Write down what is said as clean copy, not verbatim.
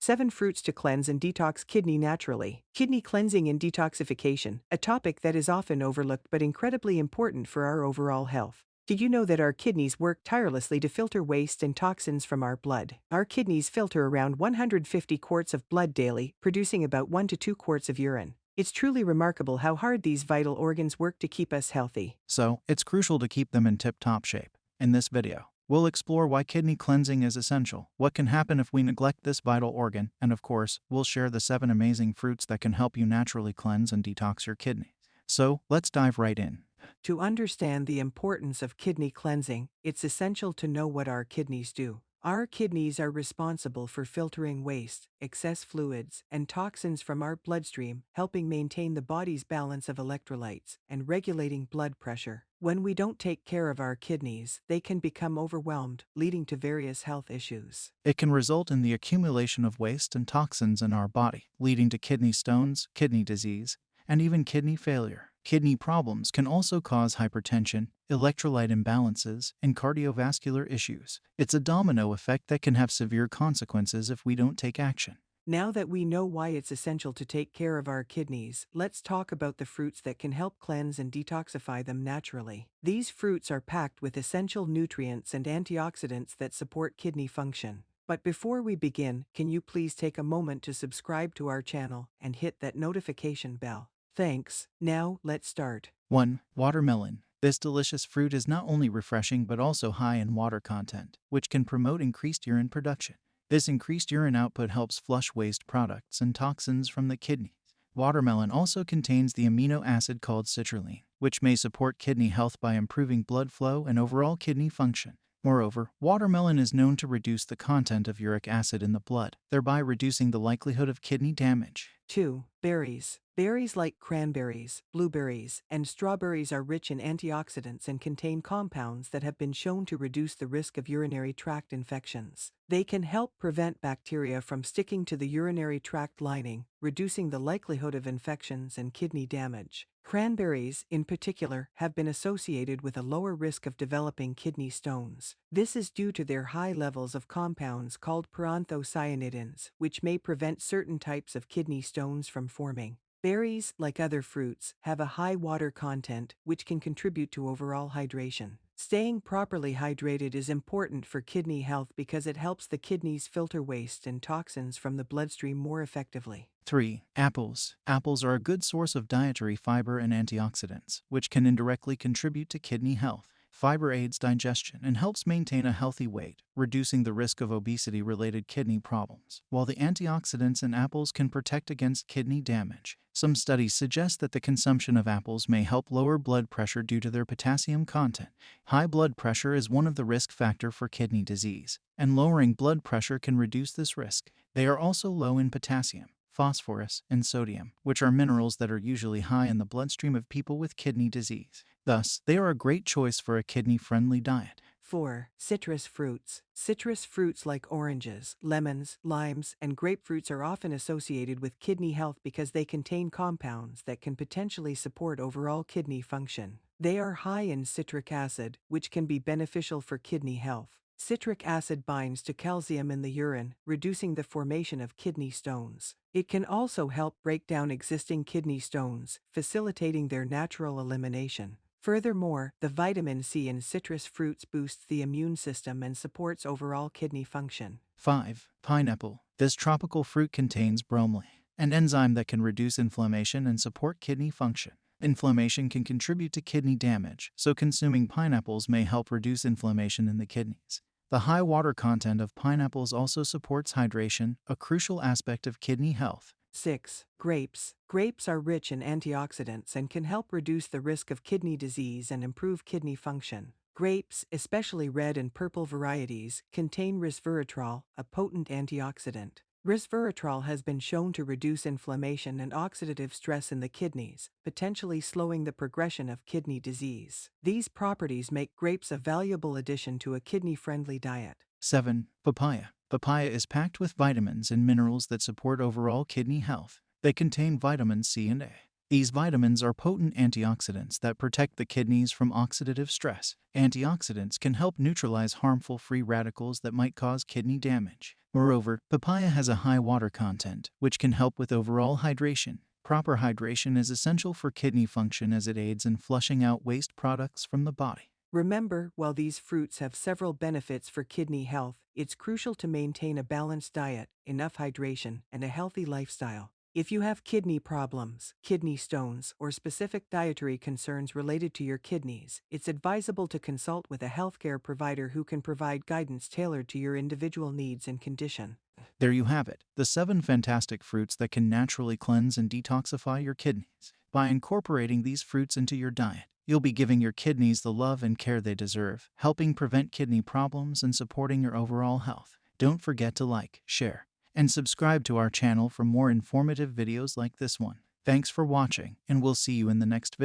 7 fruits to cleanse and detox kidney naturally. Kidney cleansing and detoxification, a topic that is often overlooked but incredibly important for our overall health. Did you know that our kidneys work tirelessly to filter waste and toxins from our blood? Our kidneys filter around 150 quarts of blood daily, producing about 1 to 2 quarts of urine. It's truly remarkable how hard these vital organs work to keep us healthy. So, it's crucial to keep them in tip-top shape. In this video, we'll explore why kidney cleansing is essential, what can happen if we neglect this vital organ, and of course, we'll share the 7 amazing fruits that can help you naturally cleanse and detox your kidneys. So, let's dive right in. To understand the importance of kidney cleansing, it's essential to know what our kidneys do. Our kidneys are responsible for filtering waste, excess fluids, and toxins from our bloodstream, helping maintain the body's balance of electrolytes and regulating blood pressure. When we don't take care of our kidneys, they can become overwhelmed, leading to various health issues. It can result in the accumulation of waste and toxins in our body, leading to kidney stones, kidney disease, and even kidney failure. Kidney problems can also cause hypertension, electrolyte imbalances, and cardiovascular issues. It's a domino effect that can have severe consequences if we don't take action. Now that we know why it's essential to take care of our kidneys, let's talk about the fruits that can help cleanse and detoxify them naturally. These fruits are packed with essential nutrients and antioxidants that support kidney function. But before we begin, can you please take a moment to subscribe to our channel and hit that notification bell? Thanks. Now, let's start. 1. Watermelon. This delicious fruit is not only refreshing but also high in water content, which can promote increased urine production. This increased urine output helps flush waste products and toxins from the kidneys. Watermelon also contains the amino acid called citrulline, which may support kidney health by improving blood flow and overall kidney function. Moreover, watermelon is known to reduce the content of uric acid in the blood, thereby reducing the likelihood of kidney damage. 2. Berries. Berries like cranberries, blueberries, and strawberries are rich in antioxidants and contain compounds that have been shown to reduce the risk of urinary tract infections. They can help prevent bacteria from sticking to the urinary tract lining, reducing the likelihood of infections and kidney damage. Cranberries, in particular, have been associated with a lower risk of developing kidney stones. This is due to their high levels of compounds called proanthocyanidins, which may prevent certain types of kidney stones from forming. Berries, like other fruits, have a high water content, which can contribute to overall hydration. Staying properly hydrated is important for kidney health because it helps the kidneys filter waste and toxins from the bloodstream more effectively. 3. Apples. Apples are a good source of dietary fiber and antioxidants, which can indirectly contribute to kidney health. Fiber aids digestion and helps maintain a healthy weight, reducing the risk of obesity-related kidney problems, while the antioxidants in apples can protect against kidney damage. Some studies suggest that the consumption of apples may help lower blood pressure due to their potassium content. High blood pressure is one of the risk factors for kidney disease, and lowering blood pressure can reduce this risk. They are also low in potassium, phosphorus, and sodium, which are minerals that are usually high in the bloodstream of people with kidney disease. Thus, they are a great choice for a kidney-friendly diet. 4. Citrus fruits. Citrus fruits like oranges, lemons, limes, and grapefruits are often associated with kidney health because they contain compounds that can potentially support overall kidney function. They are high in citric acid, which can be beneficial for kidney health. Citric acid binds to calcium in the urine, reducing the formation of kidney stones. It can also help break down existing kidney stones, facilitating their natural elimination. Furthermore, the vitamin C in citrus fruits boosts the immune system and supports overall kidney function. 5. Pineapple. This tropical fruit contains bromelain, an enzyme that can reduce inflammation and support kidney function. Inflammation can contribute to kidney damage, so consuming pineapples may help reduce inflammation in the kidneys. The high water content of pineapples also supports hydration, a crucial aspect of kidney health. 6. Grapes. Grapes are rich in antioxidants and can help reduce the risk of kidney disease and improve kidney function. Grapes, especially red and purple varieties, contain resveratrol, a potent antioxidant. Resveratrol has been shown to reduce inflammation and oxidative stress in the kidneys, potentially slowing the progression of kidney disease. These properties make grapes a valuable addition to a kidney-friendly diet. 7. Papaya. Papaya is packed with vitamins and minerals that support overall kidney health. They contain vitamins C and A. These vitamins are potent antioxidants that protect the kidneys from oxidative stress. Antioxidants can help neutralize harmful free radicals that might cause kidney damage. Moreover, papaya has a high water content, which can help with overall hydration. Proper hydration is essential for kidney function as it aids in flushing out waste products from the body. Remember, while these fruits have several benefits for kidney health, it's crucial to maintain a balanced diet, enough hydration, and a healthy lifestyle. If you have kidney problems, kidney stones, or specific dietary concerns related to your kidneys, it's advisable to consult with a healthcare provider who can provide guidance tailored to your individual needs and condition. There you have it, the 7 fantastic fruits that can naturally cleanse and detoxify your kidneys. By incorporating these fruits into your diet, you'll be giving your kidneys the love and care they deserve, helping prevent kidney problems and supporting your overall health. Don't forget to like, share, and subscribe to our channel for more informative videos like this one. Thanks for watching, and we'll see you in the next video.